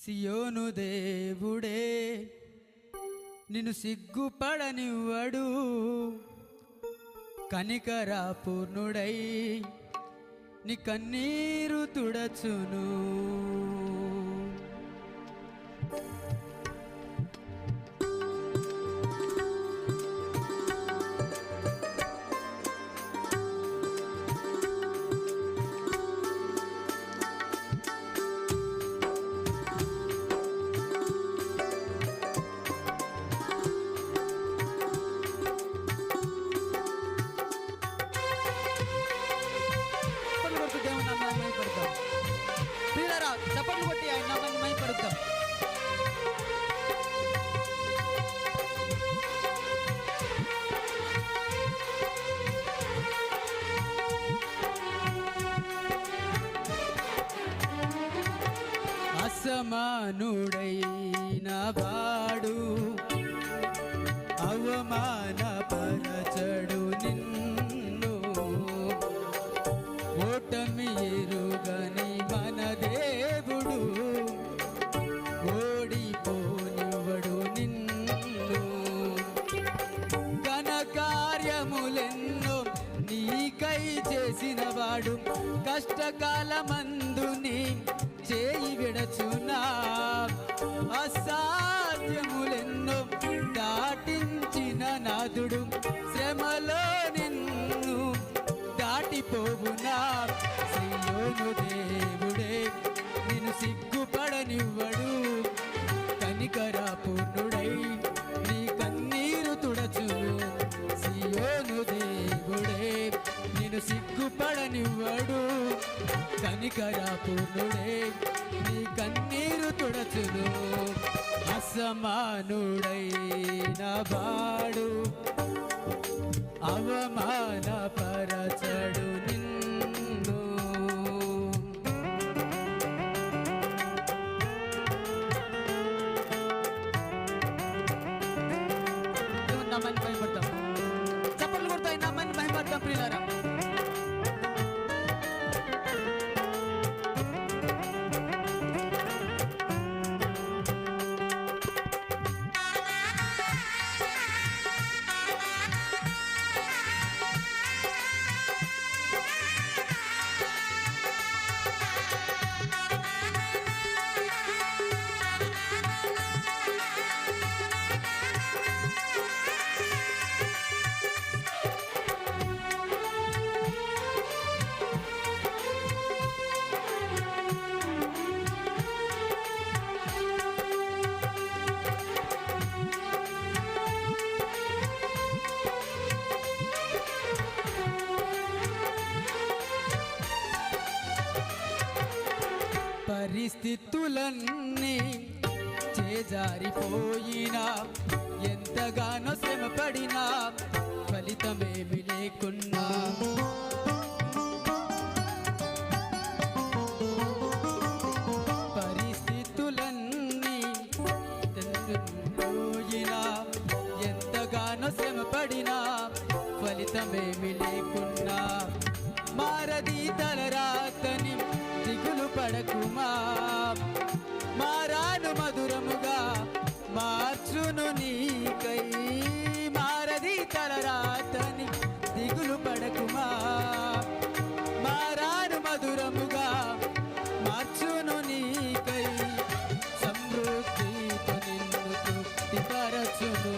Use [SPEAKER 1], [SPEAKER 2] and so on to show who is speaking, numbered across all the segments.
[SPEAKER 1] సియోను దేవుడే నిన్ను సిగ్గుపడనివ్వడు, కనికరా పూర్ణుడై నీ కన్నీరు తుడచును. చప్పట్లు కొట్టి ఆయన నామాన్ని మహిమపరుద్దాం. అసమానుడైన వాడు అవమానపరచడు నిన్ను, ఓటమి ఎరుగని మన దేవుడు ఓడిపోనివ్వడు నిన్ను. ఘన కార్యములెన్నో నీకై చేసినవాడు కష్టకాలమందుని చేయి విడచునా. అసాధ్యములెన్నో దాటించిన నాదుడు శ్రమలో నిన్ను దాటిపోవునా. సియోను దేవుడే నిన్ను సిగ్గుపడనివ్వడు, కనికరా పూర్ణుడై నీ కన్నీరు తుడచును. సియోను దేవుడే నిన్ను సిగ్గుపడనివ్వడు, కనికరా పూర్ణుడే నీ కన్నీరు తుడచును. అసమానుడైన వాడు అవమానపరచడు నిన్ను. నామాన్ని మహిమపడతాం, చప్పట్లు కొడతాయి నామాన్ని మహిమపడతాం ప్రియులారా. పరిస్థితులన్నీ చేజారిపోయినా, ఎంతగానో శ్రమపడినా ఫలితమేమి లేకున్నా, పరిస్థితులన్నీ పోయినా, ఎంతగానో శ్రమపడినా ఫలితమేమి లేకున్నా, మారది తలరాతని దిగులు పడకుమా. మారాను మధురముగా మార్చును నీకై, మారది తలరాతని దిగులు పడకుమా. మారాను మధురముగా మార్చును నీకై, సమృద్ధితో నిన్ను తృప్తిపరచును.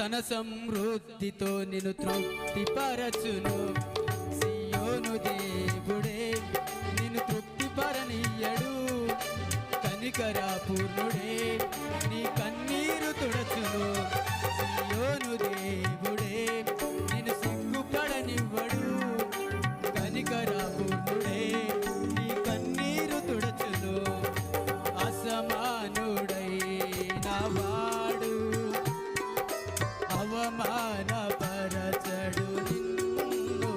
[SPEAKER 1] తన సమృద్ధితో నిన్ను తృప్తిపరచును. సియోను దేవుడే నిన్ను తృప్తిపరనీయడు, కనికరా పూర్ణుడే నీ కన్నీరు తుడచును. సియోను దేవుడే నిన్ను సిగ్గుపడనివ్వడు, కనికరా పూర్ణుడే నీ కన్నీరు తుడచును. అసమానుడైన వాడు అవమానపరచడు నిన్ను,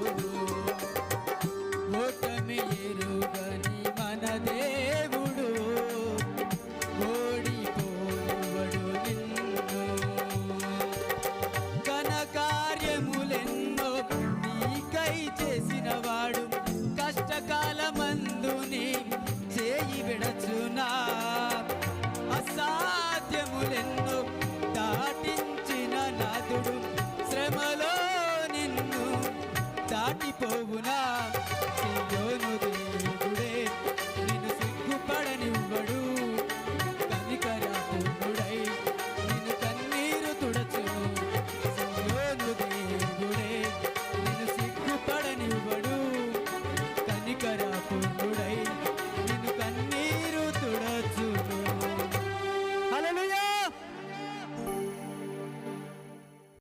[SPEAKER 1] ఓటమి ఎరుగని మన దేవుడు ఓడిపోనివ్వడు నిన్ను. ఘన కార్యములెన్నో నీకై చేసినవాడు కష్టకాలమందుని చేయి విడచునా.